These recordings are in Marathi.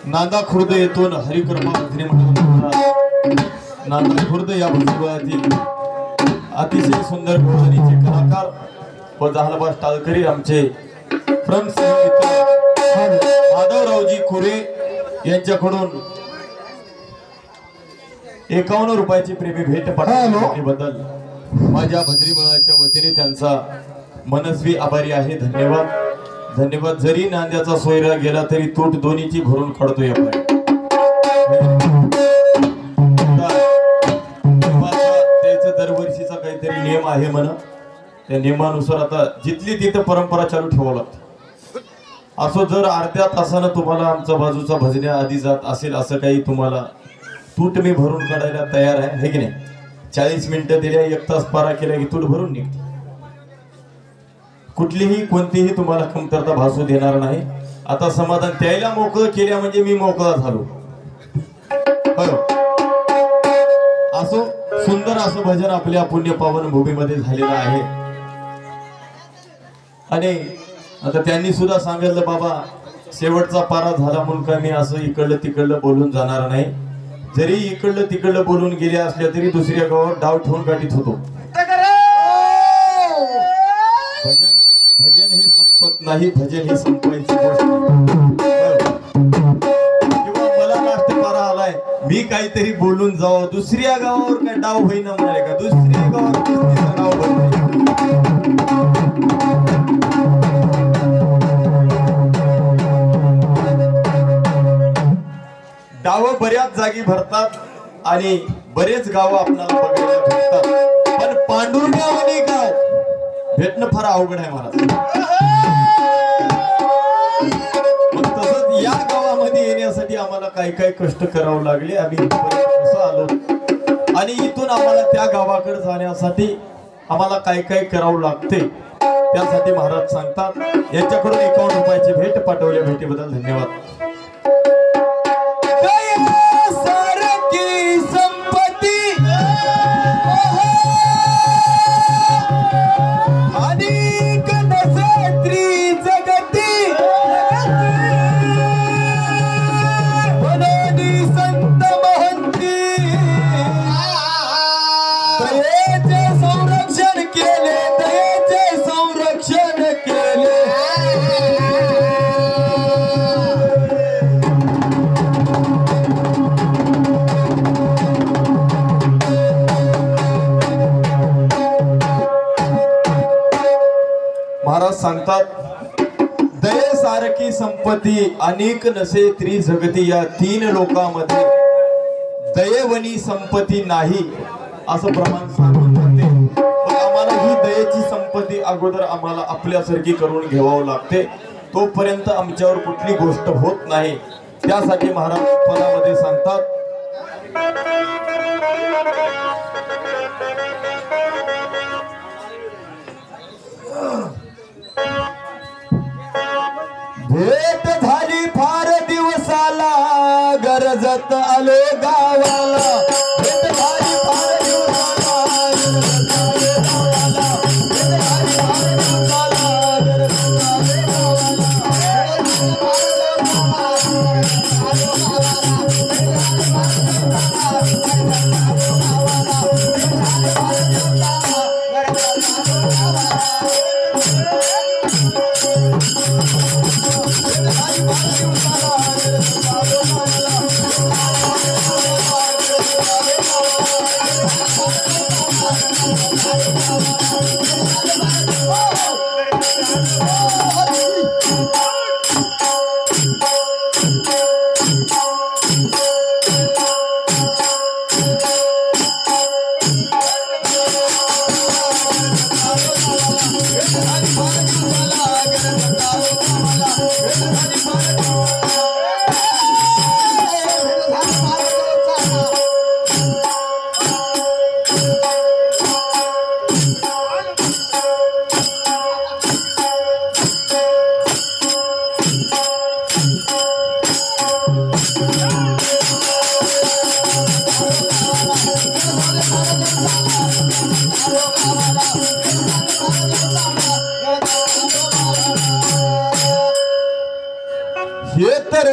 नांदा खुर्द येथून हरिकृपा भजनी मंडळ नांदा खुर्द या भजनीवळातील अतिशय सुंदर भजनीचे कलाकार व जहालबाज टाळकरी आमचे माधवरावजी खुरे यांच्याकडून 51 रुपयाची प्रेमी भेट पाठवल्याबद्दल माझ्या भजनी मंडळाच्या वतीने त्यांचा मनस्वी आभारी आहे। धन्यवाद धन्यवाद। जरी नांद्याचा सोयरा गेला तरी तूट दोन्हीची भरून काढतोय आपण। त्याचा दरवर्षीचा काहीतरी नियम आहे म्हणा, त्या नियमानुसार आता जिथली तिथं परंपरा चालू ठेवावं लागतं। असो जर अर्ध्या तासानं तुम्हाला आमचा बाजूचा भजन्या आधी जात असेल असं काही तुम्हाला तूट मी भरून काढायला तयार आहे, हे की नाही? 40 मिनिटं दिल्या 1 तास पारा केला की तूट भरून निघते। कुठलीही कोणतीही तुम्हाला कमतरता भासू देणार नाही। आता समाधान त्याला मोकळं केल्या म्हणजे मी मोकळा झालो। असो सुंदर असं भजन आपल्या पुण्य पावन भूमीमध्ये झालेलं आहे। आणि आता त्यांनी सुद्धा सांगितलं बाबा शेवटचा पारा झाला म्हणून काय मी असं इकडलं तिकडलं बोलून जाणार नाही। जरी इकडलं तिकडलं बोलून गेले असल्या तरी दुसऱ्या गावावर डाव ठेवून गाठीत होतो। भजन हे संपत नाही, भजन हे संपवायची गोष्ट नाही। किंवा मला राष्ट्रपारा आलाय मी काहीतरी बोलून जावं दुसऱ्या गावावर काय डाव होईना म्हणाले का? दुसऱ्या गावावर डाव भरते। डाव बऱ्याच जागी भरतात आणि बरेच गाव आपल्याला बघायला भेटतात, पण पांडुरंगावानी गाव भेटणं फार अवघड आहे महाराज। मग तसंच या गावामध्ये येण्यासाठी आम्हाला काही काही कष्ट करावं लागले। आम्ही कसं आलो आणि इथून आम्हाला त्या गावाकडे जाण्यासाठी आम्हाला काही काही करावं लागते। त्यासाठी महाराज सांगतात यांच्याकडून 51 रुपयाची भेट पाठवल्या भेटीबद्दल धन्यवाद। महाराज सांगतात दयेसारखी संपत्ती अनेक नसे त्रिजगती, या 3 लोकांमध्ये दयेवनी संपत्ती नाही असं प्रमाण सांगून जाते। पण आम्हाला ही दयेची संपत्ती अगोदर आम्हाला आपल्यासारखी करून घ्यावं लागते, तोपर्यंत आमच्यावर कुठली गोष्ट होत नाही। त्यासाठी महाराज पदामध्ये सांगतात भेट झाली फार दिवसाला गरजत आलो गावाला। भेट झाली फार दिवसाला गरजत आलो गावाला। भेट झाली फार दिवसाला गरजत आलो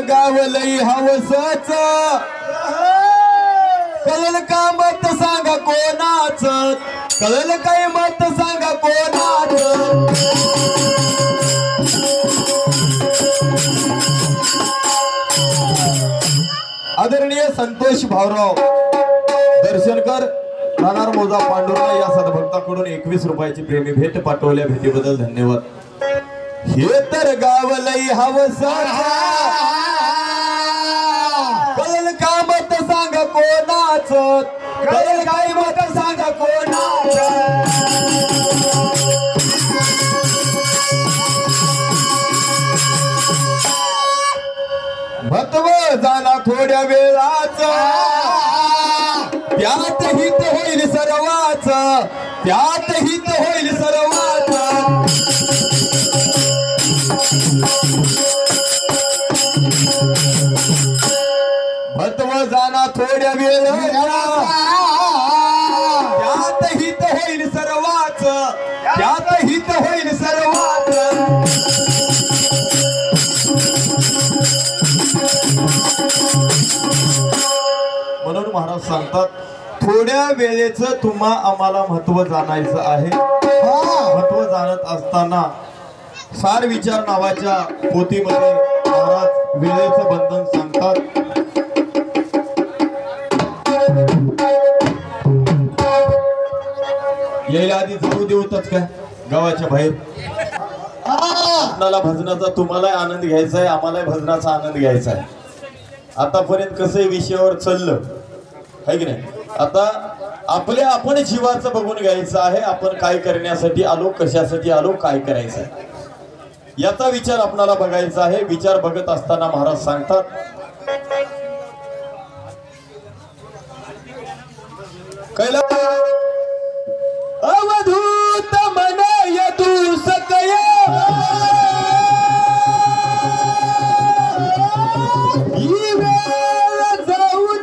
गाव लई हवसच कळल का मत सांगा कोणाच कळल काय मत सांगा कोणाच आदरणीय संतोष भाऊराव दर्शनकर राहणार मोजा पांडुर्णा या सद्भक्ताकडून 21 रुपयाची प्रेमी भेट पाठवल्या भेटीबद्दल धन्यवाद। हे तर गाव लई हवसच कळल का मत सांगा कोणाच कळल काय मत सांगा कोणाच महत्व जाना थोड्या वेळाच त्यात हित होईल सर्वाच त्यात हित होईल सर्वाच महत्व जाना थोड्या वेळाचा त्यात हित होईल सर्वाच त्यात हित होईल सर्वाच म्हणून महाराज सांगतात थोड्या वेळेचं तुम्हा आम्हाला महत्व जाणायचं आहे। महत्व जाणत असताना सार विचार नावाच्या पोथीमध्ये महाराज वेळेचं बंधन सांगतात। यायला आधी जाऊ देऊतच काय गावाच्या बाहेर आपल्याला भजनाचा तुम्हाला आनंद घ्यायचा आहे आम्हाला भजनाचा आनंद घ्यायचा आहे। आतापर्यंत कसं विषयावर चाललं है की नाही आता आपल्या आपण जीवाचं बघून घ्यायचं आहे आपण काय करण्यासाठी आलो कशासाठी आलो काय करायचं आहे याचा विचार आपल्याला बघायचा आहे। विचार बघत असताना महाराज सांगतात कैला अवधूत मन यदु सकय ही वेळ जाऊन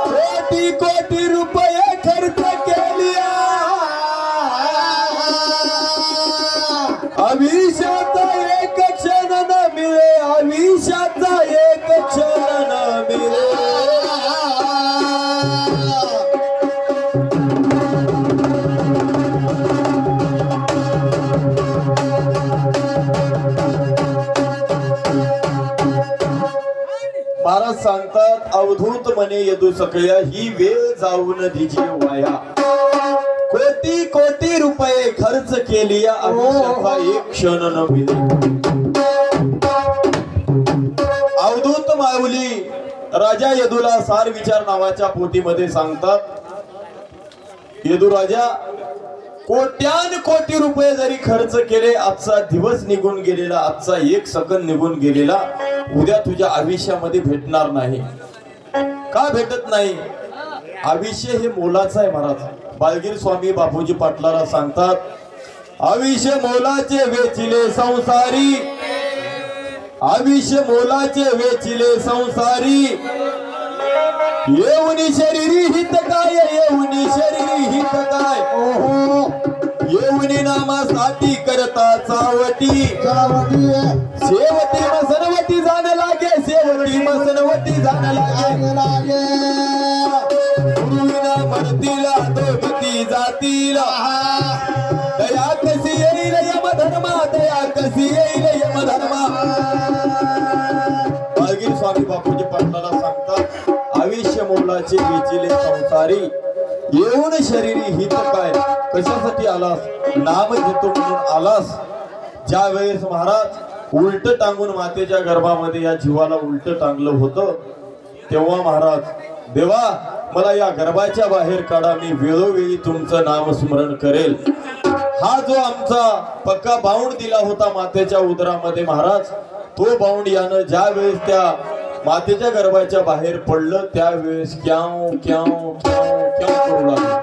कोटी कोटी रुपये खर्च केलिया आयुष्याचा एक क्षण न मिळे आयुष्याचा एक क्षण न मिळे महाराज सांगतात अवधूत मने यदु सकया ही वेळ जाऊन दिजे वाया कोटी कोटी रुपये खर्च केली आयुष्याचा एक क्षण न मिळे। अवधूत माऊली राजा यदूला सार विचार नावाच्या पोथीमध्ये सांगतात यदू राजा कोट्यान कोटी रुपये जरी खर्च केले आजचा दिवस निघून गेलेला आजचा एक सेकंद निघून गेलेला उद्या तुझ्या आयुष्यामध्ये भेटणार नाही। का भेटत नाही आयुष्य हे मोलाचं आहे। महाराज बालगीर स्वामी बापूजी पाटलाला सांगतात आयुष्य मोलाचे वेचिले संसारी आयुष्य मोलाचे वेचिले संसारी येऊनी शरीरी हित काय येऊनी शरीरी हित काय येऊनी नामासाठी करता चावटी शेवटी मसनवटी जाण लागे शेवटी मसनवटी जाण लागे गुरुविना म्हणतीला दोगती जातीला दया कशी येईल यमधर्मा दया कशी येईल यमधर्मा। बालगीर स्वामी बापूजी पाटलाला सांगतात आयुष्य मोलाचे वेचिले संसारी येऊन शरीरी हित काय कशासाठी आलास नाम घेतो म्हणून आलास। ज्या वेळेस महाराज उलट टांगून मातेच्या गर्भामध्ये या जीवाला उलट टांगलं होतं तेव्हा महाराज देवा मला या गर्भाच्या बाहेर काढा मी वेळोवेळी तुमचं नाम स्मरण करेल। हा जो आमचा पक्का बाउंड दिला होता मातेच्या उदरामध्ये महाराज तो बाउंड यानं ज्या वेळेस त्या मातेच्या गर्भाच्या बाहेर पडलं त्यावेळेस क्याव क्याव क्याव क्याव करू लागलो।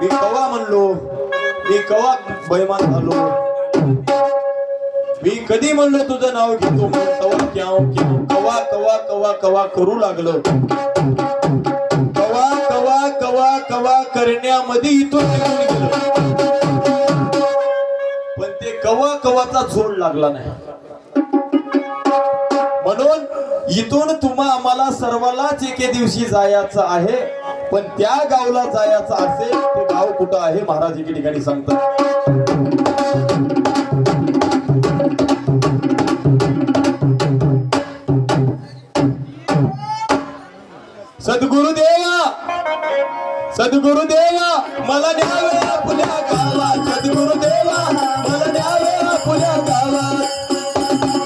मी कवा म्हणलो मी कवा बैमान झालो मी कधी म्हणलो तुझं नाव घेतो म्हणून तवा क्याव क्याव कवा कवा कवा कवा करू लागलो कवा कवा कवा कवा करण्यामध्ये इथून निघून गेलो। ते कवा कवाचा जोड लागला नाही. म्हणून इथून तुम्हा आम्हाला सर्वांनाच एके दिवशी जायचं आहे. पण त्या गावला जायचं असेल ते गाव कुठं आहे महाराज एके ठिकाणी सांगतात. सद्गुरुदेवा मला न्यावे आपल्या गावात. सद्गुरुदेवा मला न्यावे आपल्या गावात.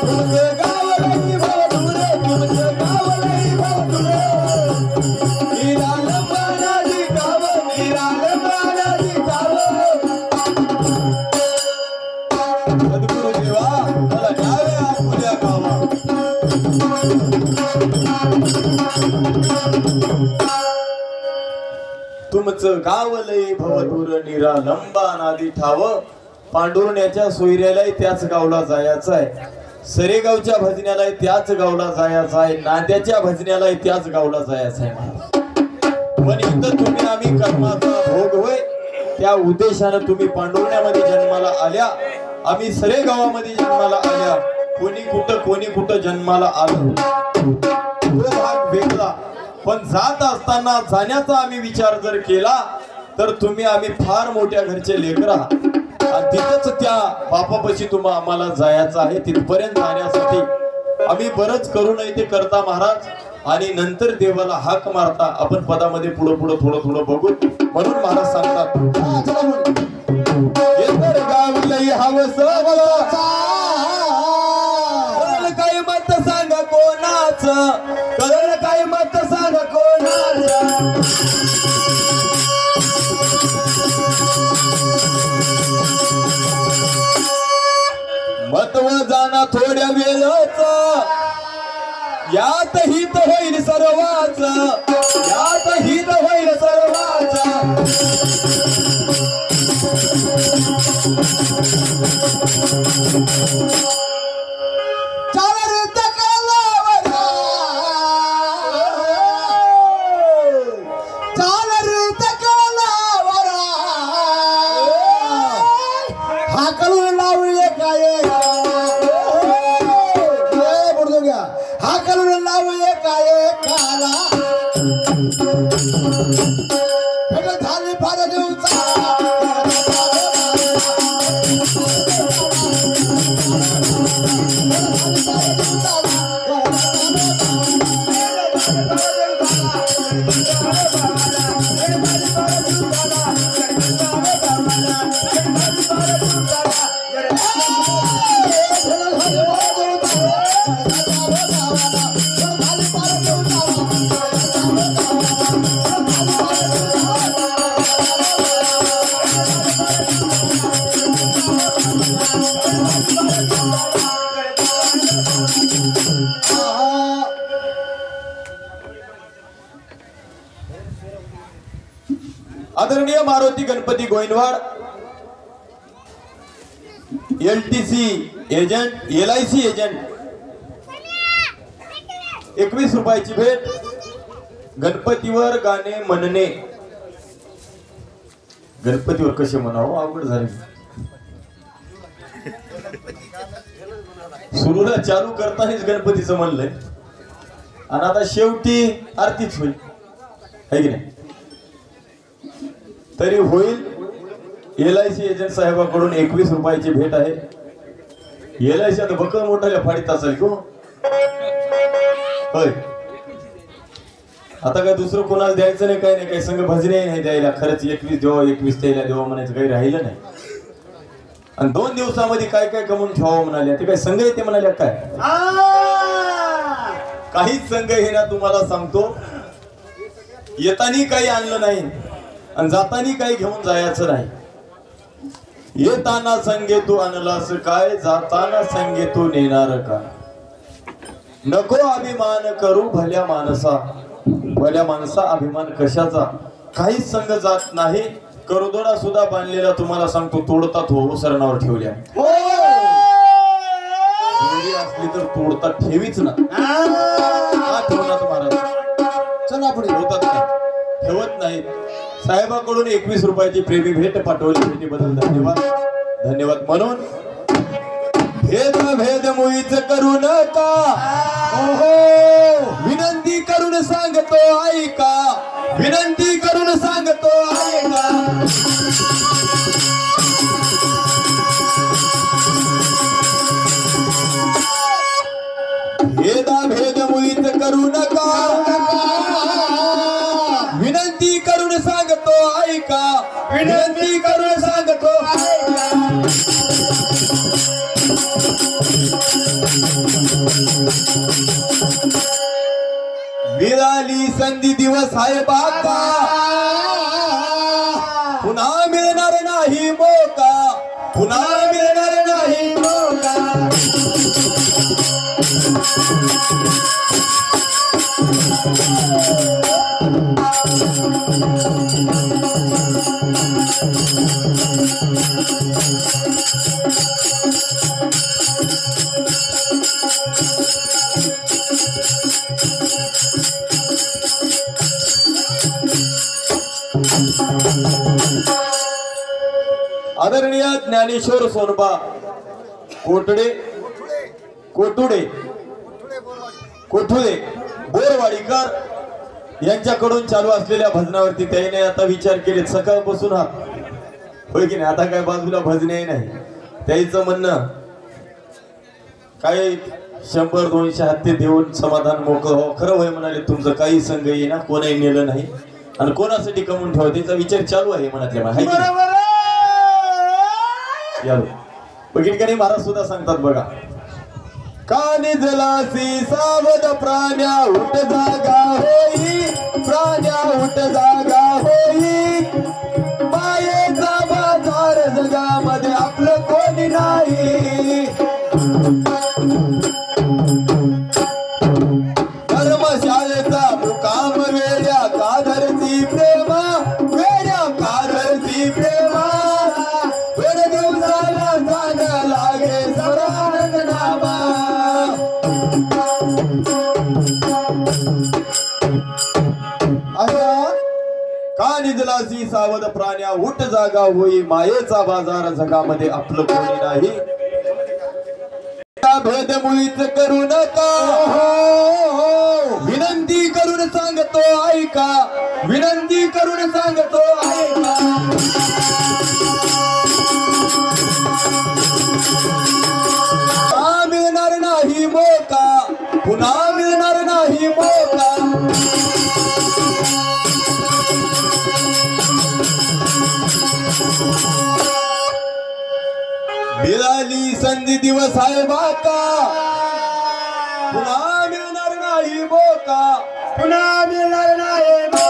तुमचं गाव लई भवदुरे, तुमचं गाव लई भवदुरे. निरालंबानाची गाव, निरालंबानाची गाव. सद्गुरुदेवा मला न्यावे आपल्या गावात. तुमचं गाव लई भवदूर, निरालंबा नादी ठाव. पांडुरण्याच्या सोयऱ्यालाही त्याच गावला जायचं आहे. सरेगावच्या भजन्यालाही त्याच गावला जायचं आहे. नांद्याच्या भजन्यालाही त्याच गावला जायचं आहे. पण इथं तुम्ही आम्ही कर्माचा भोग होय त्या उद्देशानं तुम्ही पांडुरण्यामध्ये जन्माला आल्या. आम्ही सरेगावामध्ये जन्माला आल्या. कोणी कुठं जन्माला आलं तो भाग वेगळा. पण जात असताना जाण्याचा आम्ही विचार जर केला तर तुम्ही आम्ही फार मोठ्या घरचे लेकर आहात. आणि तिथंच त्या बापापाशी तुम्हाला आम्हाला जायचं आहे. तिथपर्यंत जाण्यासाठी आम्ही बरंच करू नये ते करता महाराज. आणि नंतर देवाला हाक मारता आपण पदामध्ये पुढं थोडं बघू. म्हणून महाराज सांगतात काही मत सांगा कोणाचं, कळलं काही मत सांगा कोणाचं. महत्व जाना थोड्या वेळच, यात हित होईल सर्वाच, यात हित होईल सर्वाच. आदरणीय Maruti Ganpati Govindwad LTC agent, LIC agent, 21 रुपयाची भेट. गणपतीवर गाणे म्हणणे. गणपतीवर कसे म्हणावं अवघड झाले. सुरूला चालू करतानाच गणपतीचं म्हणलंय आणि आता शेवटी आरतीच होईल है की नाही. तरी होईल. LIC एजंट साहेबांकडून 21 रुपयाची भेट आहे. LIC आता बकळ मोठ्या फाडीत असेल की होय. आता काय दुसरं कोणाला द्यायचं नाही, काही नाही, काही संघ भजने नाही द्यायला. खरंच 21 देवा 21 द्यायला देवा म्हणायचं काही राहिलं नाही. आणि 2 दिवसामध्ये काय काय कमवून ठेवावं म्हणाले. ते काय संघ येते म्हणाले काय. काहीच संघ हे ना तुम्हाला सांगतो. येतानी काही आणलं नाही आणि जातानी काही घेऊन जायचं नाही. येताना संगे तू आणलास काय, जाताना संगे तू नेणार का. नको अभिमान करू भल्या माणसा, भल्या माणसा अभिमान कशाचा. काहीच संघ जात नाही. करदोडा सुद्धा बांधलेला तुम्हाला सांगतो तोडतात हो सरणावर ठेवल्या. असली तर तोडता ठेवीच ना. ठेवणार महाराज चला पुढे होतात का ठेवत नाही. साहेबांकडून 21 रुपयाची प्रेमी भेट पाठवली. भेटीबद्दल धन्यवाद. धन्यवाद. म्हणून भेद मुळीच करू नका, विनंती करून सांगतो ऐका, विनंती करून सांगतो ऐका. भेद मुळीच करू नका, विनंती करून सांगतो ऐका, विनंती करून सांगतो ऐका. मिळाली संधी दिवस आहे बाका, पुन्हा मिळणार नाही मौका, पुन्हा मिळणार नाही मौका. आदरणीय ज्ञानेश्वर सोनबा कोठुडे बोरवाडीकर यांच्याकडून चालू असलेल्या भजनावरती त्याने आता विचार केले सकाळपासून हा होय की नाही. आता काय बाजूला भजने नाही, त्याचं म्हणणं काय 100-200 हत्ते देऊन समाधान मोकळं हो. खरं होय म्हणाले, तुमचं काही संघ येईना, कोणाही नेलं नाही आणि कोणासाठी कमवून ठेवा त्याचा विचार चालू आहे मनातल्या. बघितलं महाराज सुद्धा सांगतात बघा, कानी जलासी सावध प्राण्या उठ जागा होई, प्राण्या उठ जागा होई, मायेचा बाजार जगामध्ये आपलं कोणी नाही. धर्मशाळेचा मुकाम वेड्या कादरची प्रेमा, वेड्या कादरची प्रेमा, कानिजलासी सावध प्राण्या उठ जागा होई, मायेचा बाजार जगामध्ये आपलं कोणी नाही. भेद मुळीच करू नका, विनंती करून सांगतो ऐका, विनंती करून सांगतो ऐका. मिळणार नाही मौका, पुन्हा मिळणार नाही मौका. मिळाली संधी दिवस आहे बाका, पुन्हा मिळणार नाही मौका, पुन्हा मिळणार नाही मौका.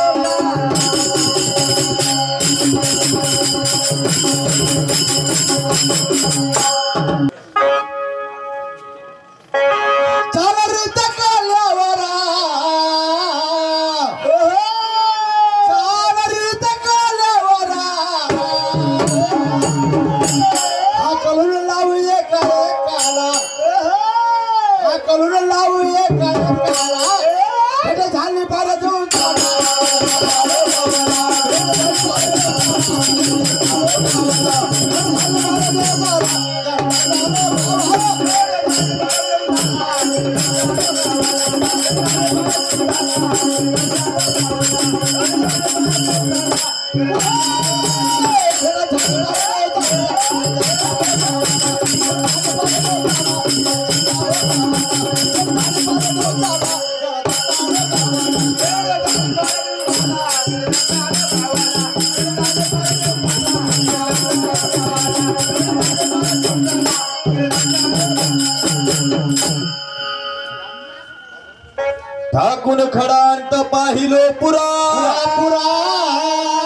ठाकून खडांत पाहिलो पुरा,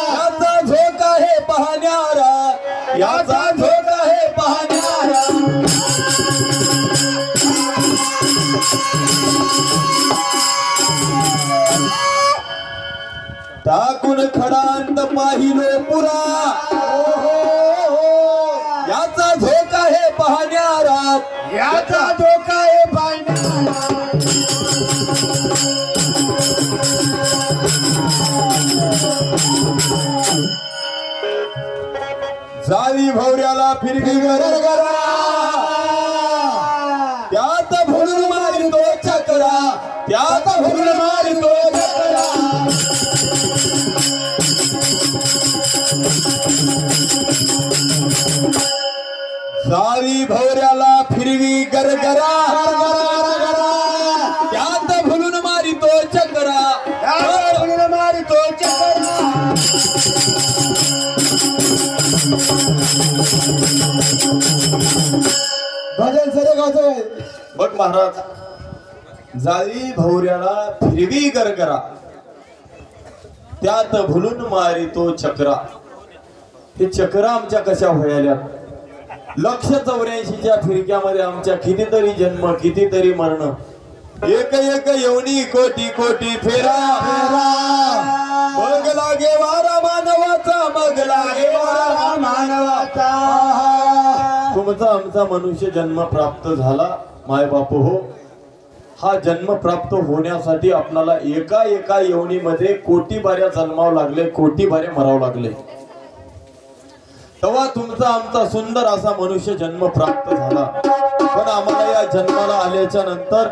याचा झोका हे पाहण्यारा, याचा झोका हे पाहण्यारा. ठाकून खडांत पाहिलो पुरा, याचा झोका हे पाहण्यारा, याचा झोका हे पाहण्यारा. जावी भवऱ्याला फिरकी गरगरा, जावी भवऱ्याला फिरवी गरगरा, त्यात भुलून मारितो चक्रा, भुलून मारितो चक्रा. भजन सरे गावचं बघ महाराज, जावी भवऱ्याला फिरवी गरगरा, त्यात भुलून मारितो चक्रा. हे चक्रा आमच्या कशा व्हायला? 184च्या फिरक्यामध्ये आमच्या कितीतरी जन्म, कितीतरी मरण, एक एक येवनी कोटी कोटी फेरा. मग लागे वारा मानवाचा, मग लागे वारा मानवाचा. तुमचा आमचा मनुष्य जन्म प्राप्त झाला माय बापू हो. हा जन्म प्राप्त होण्यासाठी आपल्याला एका एका येवणीमध्ये कोटी बाऱ्या जन्मावं लागले, कोटी बाऱ्या मरावं लागले. तेव्हा तुमचा आमचा सुंदर असा मनुष्य जन्म प्राप्त झाला. पण आम्हाला या जन्माला आल्याच्या नंतर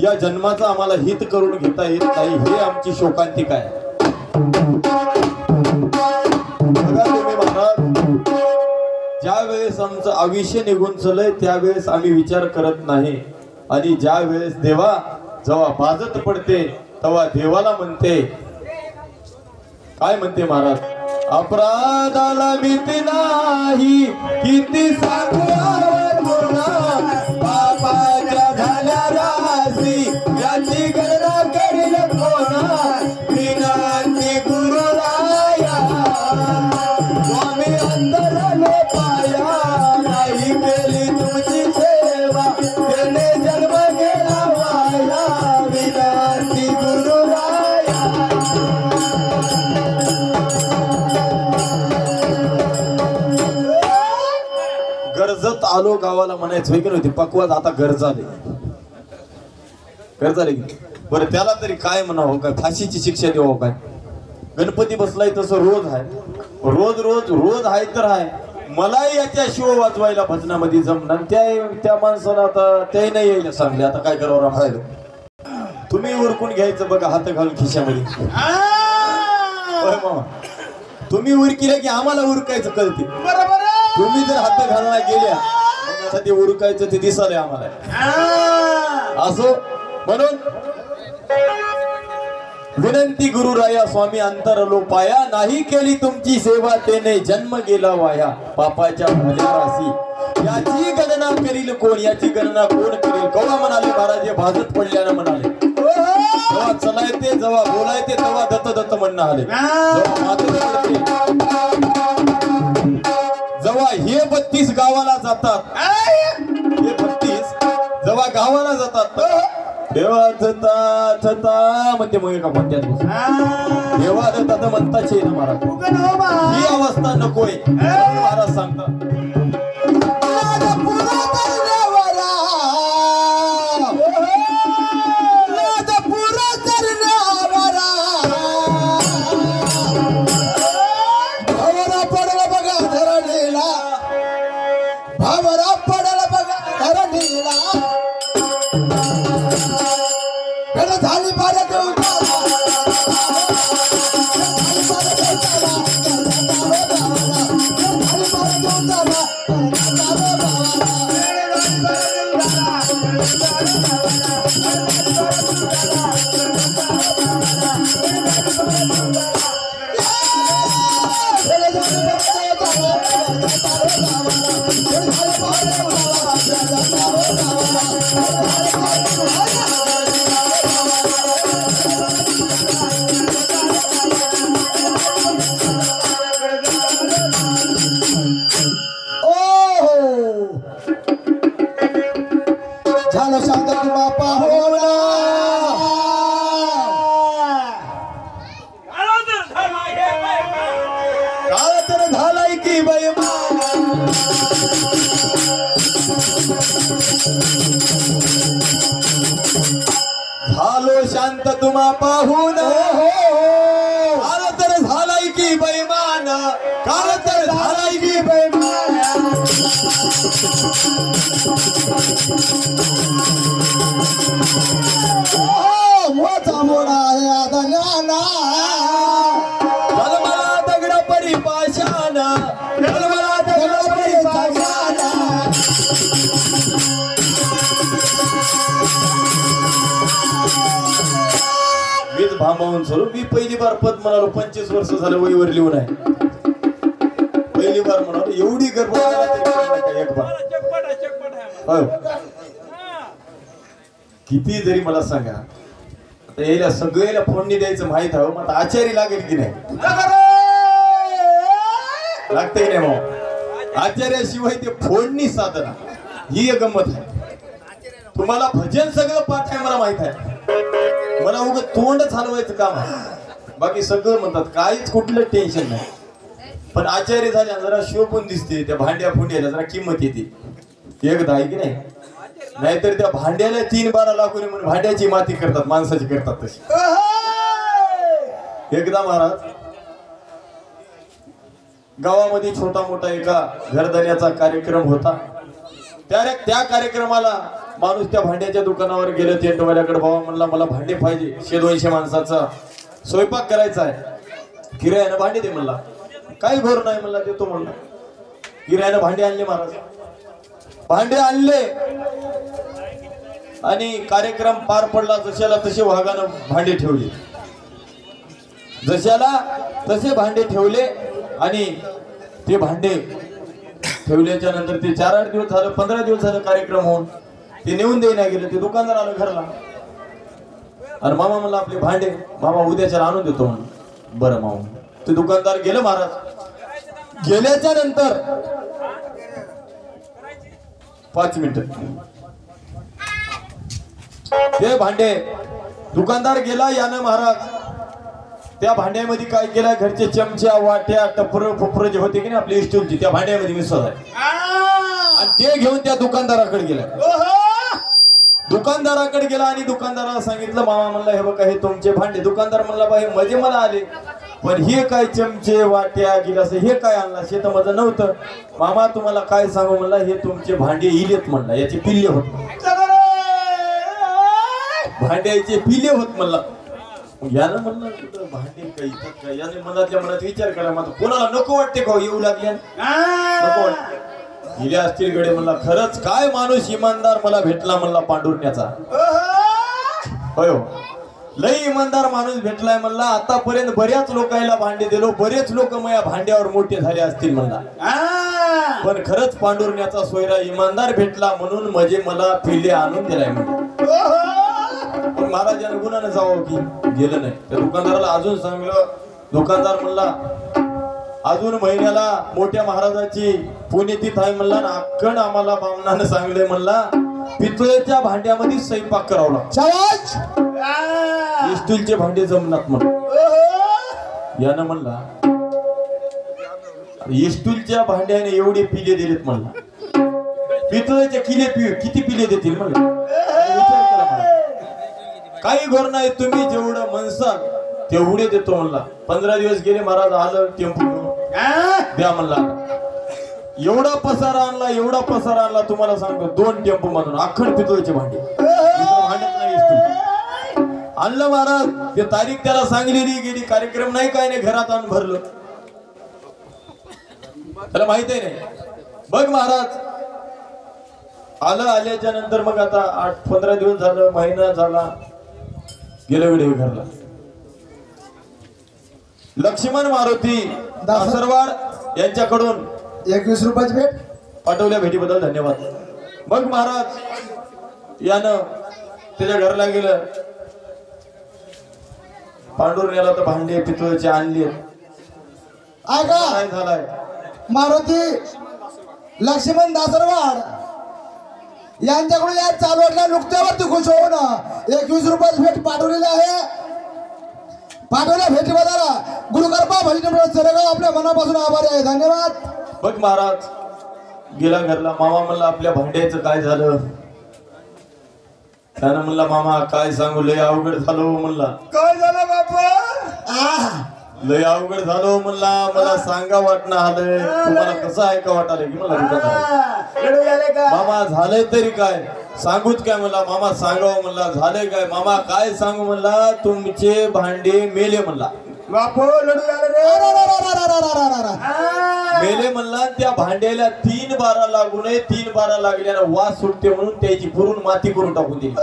या जन्माचं आम्हाला हित करून घेता येत नाही, हे आमची शोकांतिका आहे. बघा तुम्ही महाराज, ज्या वेळेस आमचं आयुष्य निघून चाललंय त्यावेळेस आम्ही विचार करत नाही, आणि ज्या वेळेस देवा जेव्हा बाजत पडते तेव्हा देवाला म्हणते, काय म्हणते महाराज? अपराधाला भीती नाही, किती सांगू पापाच्या झाल्या राशी, याची गणना करील कोणा, विनंती गुरुराया. स्वामी अंतराने पाया, नाही केली तुमची सेवा, त्याने जन्म गेला वाया, विनंती गुरुराया. गरजत आलो गावाला म्हणायचं की नव्हती, पक्वात आता गरजाले बरं. त्याला तरी काय म्हणावं, काय फाशीची शिक्षा देऊ काय? गणपती बसलाय तसं रोज आहे, रोज रोज रोज आहे तर आहे. मला याच्या शिव वाजवायला भजनामध्ये जमणार, त्या माणसाला आता ते नाही यायला सांगले, आता काय करावं रामायला. तुम्ही उरकून घ्यायचं बघा, हात घालून खिशामध्ये. मामा तुम्ही उरकिल्या की आम्हाला उरकायचं कळते. तुम्ही जर हात घालला गेल्या ते उरकायचं ते दिसाले आम्हाला. असो म्हणून विनंती गुरुराया, स्वामी अंतरलो पाया, नाही केली तुमची सेवा, तेने जन्म गेला वाया, पापाच्या भल्या राशी, याची गणना करील कोण, याची गणना कोण करील. कवा म्हणाले महाराज, भाजत पडल्यानं म्हणाले. जेव्हा चलायते, जेव्हा बोलायते तेव्हा दत्त दत्त म्हणणं आले. जेव्हा हे 32 गावाला जातात, हे 32 जेव्हा गावाला जातात देवा थता म्हणते, मग एका म्हणत्यात देवा थता म्हणताच येईल महाराज. ही अवस्था नकोय महाराज सांगतात. झालो शांत तुम्हा पाहून, काल तर झालाय की बैमान, काल तर झालाय की बैमान. मोठा मोडा आहे आता नाना, मला दगड परिपाशान, मला दगड परिपाशान. भामावून सरू मी पहिली बार पद म्हणालो 25 वर्ष झालं वहीवर लिहून आहे पहिली बार म्हणालो एवढी गर्भ एक बार हो. किती जरी मला सांगा आता यायला सगळ्याला फोडणी द्यायचं माहित आहे मग आचारी लागेल की नाही लागते की नाही मग आचार्याशिवाय ते फोडणी साधना ही एक गंमत आहे. तुम्हाला भजन सगळं पाठ आहे मला माहित आहे मला उगाच तोंडच हलवायचं काम आहे बाकी सगळं म्हणतात काहीच कुठलं टेन्शन नाही पण आचार्य झाल्या जरा शोभून दिसते त्या भांड्या फुंड्याला जरा किंमत येते एकदा आहे की नाही नाहीतर त्या भांड्याला 3-12 लाख म्हणून भांड्याची माती करतात माणसाची करतात तशी. एकदा महाराज गावामध्ये छोटा मोठा एका घरधन्याचा कार्यक्रम होता त्या कार्यक्रमाला माणूस त्या भांड्याच्या दुकानावर गेलं टेंटवाल्याकडे बाबा म्हणला मला भांडे पाहिजे 100-200 माणसाचा स्वयंपाक करायचा आहे किरायानं भांडे दे म्हणला काही घोर नाही म्हणला देतो म्हणला किरायानं भांडे आणले महाराज भांडे आणले आणि कार्यक्रम पार पडला जशाला तसे वाघानं भांडे ठेवले जशाला तसे भांडे ठेवले आणि ते भांडे ठेवल्याच्या नंतर ते 4-8 दिवस झालं 15 दिवस झालं कार्यक्रम होऊन ते नेऊन देईना गेलं ते दुकानदार आलं घरला आणि मामा म्हणला आपले भांडे मामा उद्याच्या आणून देतो म्हणून बरं मामा ते दुकानदार गेलं महाराज गेल्याच्या नंतर 5 मिनिटं ते भांडे दुकानदार गेला यानं महाराज त्या भांड्यामध्ये काय केलं घरचे चमच्या वाट्या टपर फुपर जे होते की नाही आपली स्टूलची त्या भांड्यामध्ये मिसळ आहे आणि ते घेऊन त्या दुकानदाराकडे गेला दुकानदाराकडे गेला आणि दुकानदाराला सांगितलं मामा म्हणला हे बघा हे तुमचे भांडे दुकानदार म्हणला बा हे मजे मला आले पण हे काय चमचे वाट्या गिलास हे काय आणला हे तर माझं नव्हतं मामा तुम्हाला काय सांगू म्हणला हे तुमचे भांडे इलेत म्हणला याचे पिल्ले होत भांड्याचे पिल्ले होत म्हणला यानं म्हणलं कुठं भांडे काही काय याने मनातल्या मनात विचार करा मग कोणाला नको वाटते का येऊ लागल्या नको वाटते गेल्या असतील गडे म्हणला खरंच काय माणूस इमानदार मला भेटला म्हणला पांडुरण्याचा होय लय इमानदार माणूस भेटलाय म्हणला आतापर्यंत बऱ्याच लोकांना भांडे दिलो बरेच लोक माझ्या भांड्यावर मोठे झाले असतील म्हणला पण खरंच पांडुरण्याचा सोयरा इमानदार भेटला म्हणून म्हणजे मला पिल्ले आणून दिलाय म्हणून पण महाराजांनी गुणानं जावं की गेलं नाही त्या दुकानदाराला अजून सांगलं दुकानदार म्हणला अजून महिन्याला मोठ्या महाराजाची पुण्यतिथी आहे म्हणला ना अक्कण आम्हाला बामणानं सांगले म्हणला पितळेच्या भांड्यामध्ये स्वयंपाक करावं स्टीलचे भांडे जमनात म्हणून यानं म्हणला स्टीलच्या भांड्याने एवढे पिले दिलेत म्हणला पितळेचे किती पिले देतील म्हणलं विचार करा काही घोर नाही तुम्ही जेवढं म्हणसाल तेवढे देतो म्हणला 15 दिवस गेले महाराज आलं टेम्पो द्या म्हणला एवढा पसारा आणला तुम्हाला सांगतो 2 टेम्पो मधून अखंड पितळेचे भांडे भांडत नाही आणलं महाराज ते तारीख त्याला सांगलेली गेली कार्यक्रम नाही काय नाही घरात आणून भरलं त्याला माहित आहे नाही बघ महाराज आल्याच्या नंतर मग आता 8-15 दिवस झालं महिना झाला गेलं वेळ घरला लक्ष्मण मारुती दासरवाड यांच्याकडून 21 रुपयाची भेट पाठवल्या भेटीबद्दल धन्यवाद. मग महाराज यानं त्याच्या घरला गेलं पांडुरण्याला तर भांडे पितळेचे आणले काय झालाय मारुती लक्ष्मण दासरवाड यांच्याकडून या चालवटला नुकत्यावरती खुश होऊन 21 रुपयाची भेट पाठवलेली आहे. पाठवल्या भेटीबद्दल गुरुकृपा भजन सरेगाव आपल्या मनापासून आभारी आहे. धन्यवाद. बघ महाराज गेला घरला मामा म्हणला आपल्या भांड्याचं काय झालं त्यानं म्हणला मामा काय सांगू लय अवघड झालो म्हणला. काय झालं बापा लय अवघड झालो म्हणला मला सांगा वाटणं आलंय तुम्हाला कसं ऐका वाटायला की मला मामा झालंय तरी काय सांगूच काय म्हणला मामा सांगावं म्हणला झालंय काय मामा काय सांगू म्हणला तुमचे भांडे मेले म्हणला. मेले म्हणला त्या भांड्याला 3 बारा लागू नये 3 बारा लागल्यानं वास सुटते म्हणून त्याची पुरून माती करून टाकून दिली.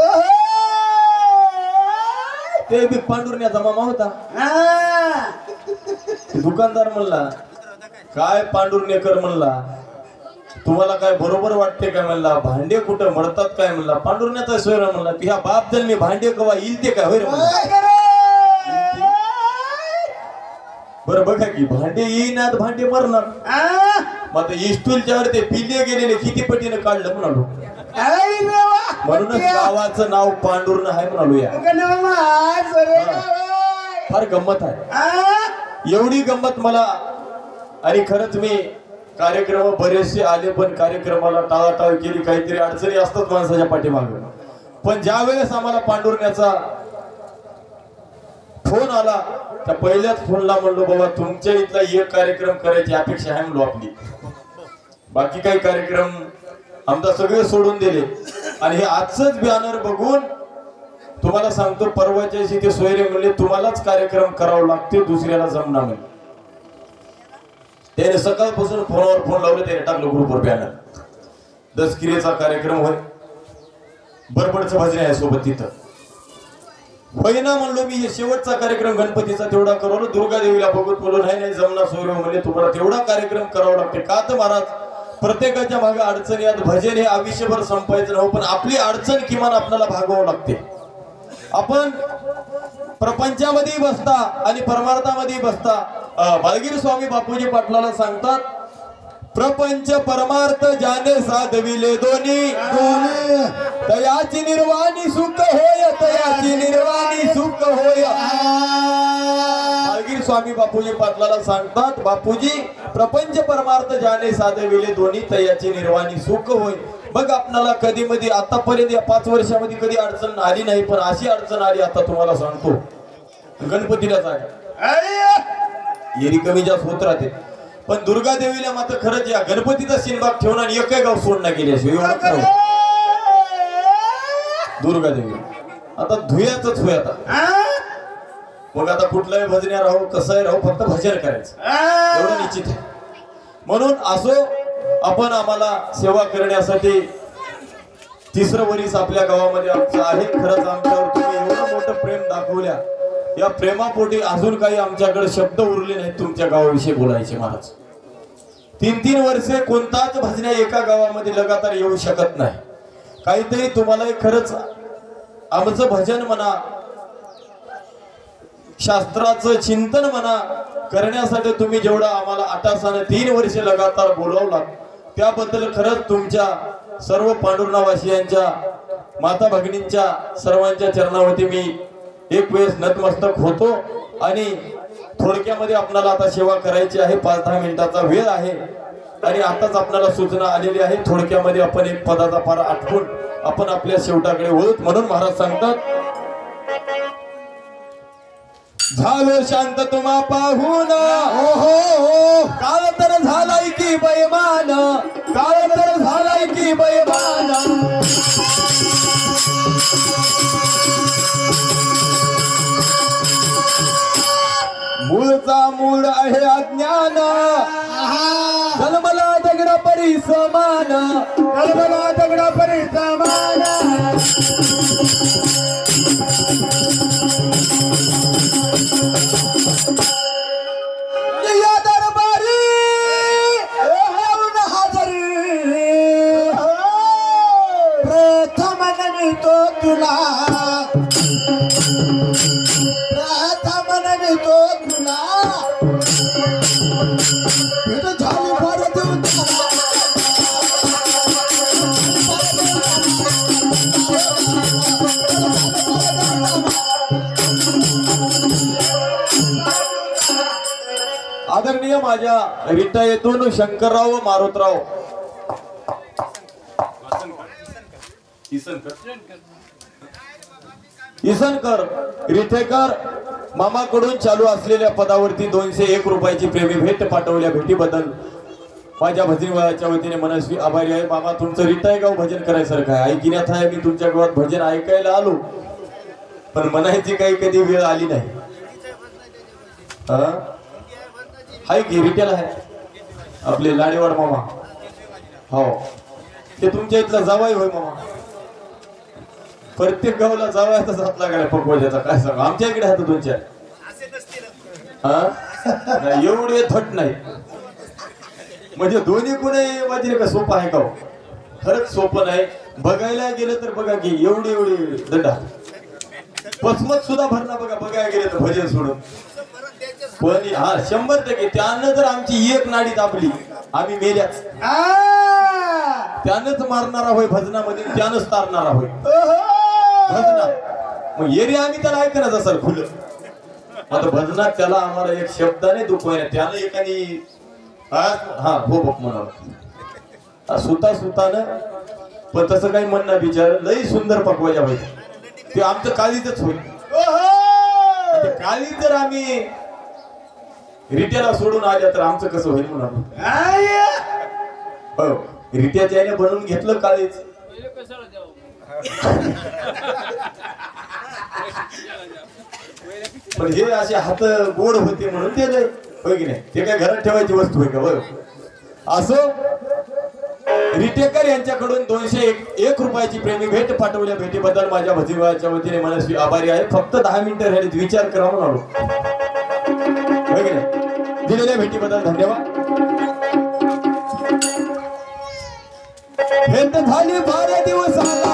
ते बी पांडुरण्याचा मामा होता. हा. दुकानदार म्हणला काय पांडुरनेकर म्हणला, तुम्हाला काय बरोबर वाटते काय म्हणला, भांडे कुठं मरतात काय म्हणला, पांडुरण्याचा सोयरा म्हणला, ह्या बाप जन्मी भांडे कवा येईल ते काय होय रे म्हणला. बरं बघा की भांडे येईनात भांडे मरणार. हा. मग इस्टूलच्या वर ते पिल्ले गेलेले किती पटीने काढलं म्हणालो. आई देवा. म्हणूनच गावाचं नाव पांडुर्ण आहे म्हणालो. या फार गंमत आहे. एवढी गंमत मला, आणि खरंच मी कार्यक्रम बरेचसे आले पण कार्यक्रमाला टाळाटाळ केली, काहीतरी अडचणी असतात माणसाच्या पाठीमागे. पण ज्या वेळेस आम्हाला पांडुरण्याचा फोन आला त्या पहिल्याच फोनला म्हणलो बाबा तुमच्या इथला एक कार्यक्रम करायची अपेक्षा आहे म्हणलो आपली, बाकी काही कार्यक्रम आमचा सगळे सोडून दिले. आणि हे आजच बॅनर बघून तुम्हाला सांगतो, परवाच्या दिवशी ते सोयरे म्हणले तुम्हालाच कार्यक्रम करावा लागते, दुसऱ्याला जमणार नाही. त्याने सकाळपासून फोनवर फोन लावले, त्याने टाकलं ग्रुपवर बॅनर, दसकिरीचा कार्यक्रम होय, बरबडचं भजन आहे सोबत तिथं. होईना म्हणलो मी, हे शेवटचा कार्यक्रम गणपतीचा तेवढा करवलो, दुर्गा देवीला बघत बोललो नाही जमणार सोयरे म्हणले तुम्हाला तेवढा कार्यक्रम करावा लागते. का तर महाराज प्रत्येकाच्या मागे अडचणी आहेत, भजन हे आयुष्यभर संपायचं नाही, पण आपली अडचण किमान आपल्याला भागवावं लागते. आपण प्रपंचामध्ये बसता आणि परमार्थामध्ये बसता. बाळगीर स्वामी बापूजी पाटलाला सांगतात, प्रपंच परमार्थ जाने साधविले दोन्ही, तयाची निर्वाणी सुख होय, तयाची निर्वाणी सुख होय. बाळगीर स्वामी बापूजी पाटलाला सांगतात, बापूजी प्रपंच परमार्थ जाने साधविले दोन्ही, तयाची निर्वाणी सुख होय. बघ आपल्याला कधी मध्ये आतापर्यंत या 5 वर्षामध्ये कधी अडचण आली नाही, पण अशी अडचण आली आता तुम्हाला सांगतो, गणपतीला येरी कमी जास्त होत राहते. पण दुर्गा देवीला मात्र खरंच या गणपतीचा शिनबाग ठेवून आणि एकही गाव सोडणं गेल्याशिवाय दुर्गा देवी आता धुयाच होय. आता मग आता कुठलाही भजन्या राहू कसंही राहू, फक्त भजन करायचं एवढं निश्चित आहे. म्हणून असो आपण आम्हाला सेवा करण्यासाठी 3रं वरीस आपल्या गावामध्ये आमचं आहे. खरंच आमच्यावर तुम्ही एवढं मोठं प्रेम दाखवल्या, या प्रेमापोटी अजून काही आमच्याकडे शब्द उरले नाहीत तुमच्या गावाविषयी बोलायचे. महाराज 3-3 वर्षे कोणताच भजन्या एका गावामध्ये लगातार येऊ शकत नाही. काहीतरी तुम्हाला खरंच आमचं भजन म्हणा, शास्त्राचं चिंतन म्हणा करण्यासाठी तुम्ही जेवढा आम्हाला आटासाने 3 वर्षे लगातार बोलावलात, त्याबद्दल खरंच तुमच्या सर्व पांडुरणावासियांच्या माता भगिनींच्या सर्वांच्या चरणावरती मी एक वेळेस नतमस्तक होतो. आणि थोडक्यामध्ये आपल्याला आता सेवा करायची आहे, 5-10 मिनिटाचा वेळ आहे आणि आताच आपल्याला सूचना आलेली आहे. थोडक्यामध्ये आपण एक पदाचा पारा आटपून आपण आपल्या शेवटाकडे वळूत. म्हणून महाराज सांगतात, झालो शांत तुम्हा पाहून, काळ तर झालाय की बैमान, काळ तर झालाय की बैमान. मूळचा मूळ आहे अज्ञान, जन्मला दगडा परी समान, जन्मला दगडा परी समान. या दरबारी येऊन हजरी, प्रथम नमितो तुला, प्रथम नमितो तुला, भेट झाली फार देऊन आदरणीय माझ्या रिटायतून शंकरराव मारुतराव इसनकर रिठेकर मामाकडून चालू असलेल्या पदावरती 201 रुपयाची प्रेमी भेट पाठवल्या. भेटीबद्दल माझ्या भजनीवाच्या वतीने मनस्वी आभारी आहे. मामा तुमचं रिटाय गाव भजन करायसारखं आहे, ऐकण्यात आहे. मी तुमच्या गावात भजन ऐकायला आलो, पण म्हणायची काही कधी वेळ आली नाही. हाय की रिटेल आहे आपले लाडेवाड मामा, हो ते तुमच्या इथला जावाई होय मामा. प्रत्येक गावला जावयाचाच हात लागायला पकवायचा काय सांग आमच्या इकडे हात 2-4 हा नाही, एवढे थट नाही म्हणजे दोन्ही कुणी वाजले का सोपं आहे का हो? खरंच सोपं नाही बघायला गेलं तर बघा की एवढे दंडा पचमत सुद्धा भरणा बघायला गेलं तर भजन सोडून पण हा 100% त्यानं जर आमची एक नाडी दाबली आम्ही मेल्याच त्यानंच मारणारा होय भजनामध्ये त्यानंच तारणारा होय भजना मग एरिया आम्ही त्याला ऐकणच असेल खुलं आता भजनात त्याला आम्हाला एक शब्दाने दुखवायला त्यानं एकाने हा हो बघ म्हणाला सुतानं पण तसं काही म्हणणं बिचार लई सुंदर पकवायच्या होईल ते आमचं काळीच होईल काळी जर आम्ही रिट्याला सोडून आल्या तर आमचं कसं होईल म्हणा हो रिट्याच्या याने बनवून घेतलं काळीच पण हे असे हात गोड होते म्हणून ते नाही होय की नाही ते काय घरात ठेवायची वस्तू होय का होय असो रिटेकर यांच्याकडून 201 रुपयाची प्रेमी भेट पाठवल्या भेटीबद्दल माझ्या भजीवाच्या वतीने मनस्वी आभारी आहे फक्त 10 मिनिटं राहिले विचार करा म्हणून आलो होय की नाही दिलेल्या भेटीबद्दल धन्यवाद भेट झाली 12 दिवसाला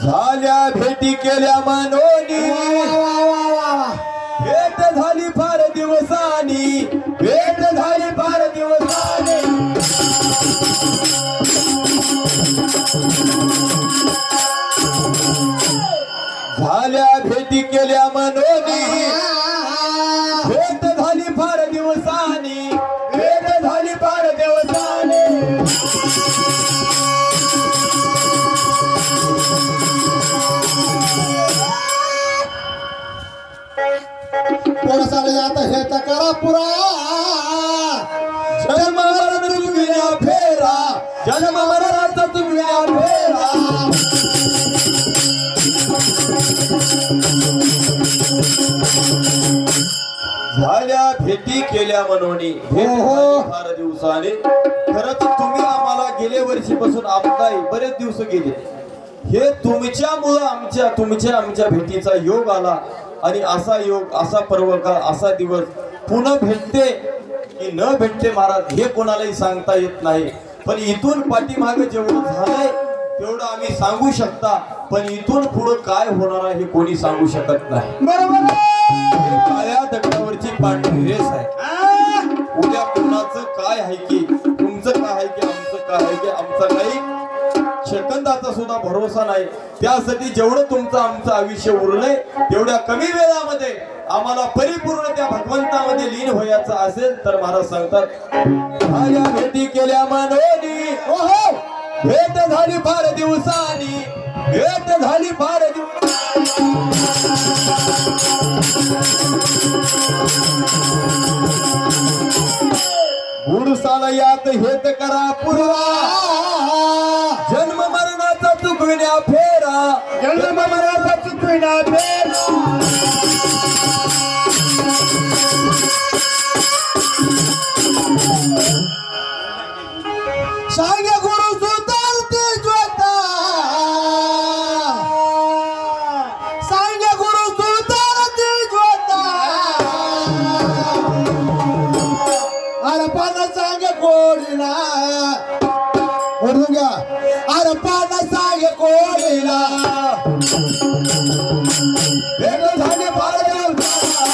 झाल्या भेटी केल्या मनोनी भेट झाली फार दिवसानी भेट झाली फार दिवसानी झाल्या भेटी केल्या मनोनी भेट झाली फार दिवसानी भेट झाली फार दिवसानी कोणासाठी आता हे तर करा पुरा जन्म मरण चुकविण्या फेरा जन्म मरणाचा चुकविण्या फेरा झाल्या भेटी केल्या मनोनी फार दिवसाने खरंच तुम्ही आम्हाला गेल्या वर्षीपासून आमदाई बरेच दिवस गेले हे तुमच्यामुळं आमच्या भेटीचा योग आला आणि असा योग असा पर्व का असा दिवस पुन्हा भेटते की न भेटते महाराज हे कोणालाही सांगता येत नाही पण इथून पाठीमागे जेवढं झालंय तेवढं आम्ही सांगू शकता पण इथून पुढं काय होणार आहे हे कोणी सांगू शकत नाही बरोबर काळ्या दगडावरची पांढरी रेस आहे उद्या कोणाचं काय आहे की तुमचं काय आहे की आमचं काय आहे की आमचा काही सेकंदाचा सुद्धा भरोसा नाही त्यासाठी जेवढं तुमचं आमचं आयुष्य उरलंय तेवढ्या कमी वेळामध्ये आम्हाला परिपूर्ण त्या भगवंतामध्ये लीन व्हायचं असेल तर महाराज सांगतात माझ्या भेटी केल्या मनोनी ओहो भेट झाली फार दिवसानी भेट झाली फार गुरुसाला यात हेत करा पूर्वा जन्म मरणाचा चुकविण्या फेरा जन्म मरणाचा चुकविण्या फेरा सांगे गुरु सुतार ते ज्योता सांगे गुरु सुतार ते ज्योता अरे पाना सांगे कोडीला ओढून घ्या अरे पाना सांगे कोडीला भेट झाली फार दिवसाला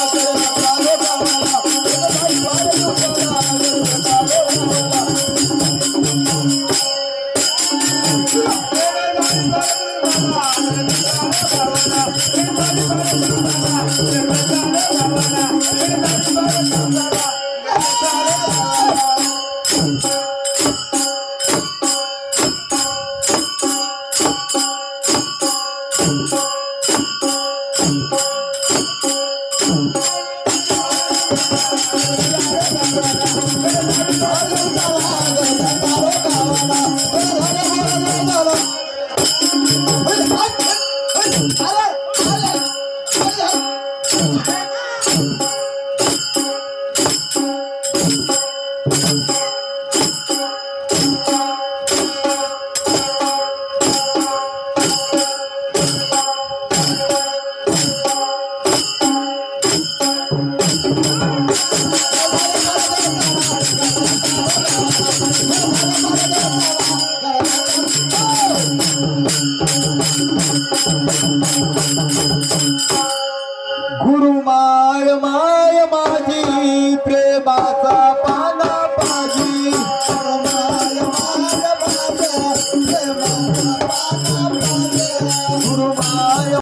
गुरु माय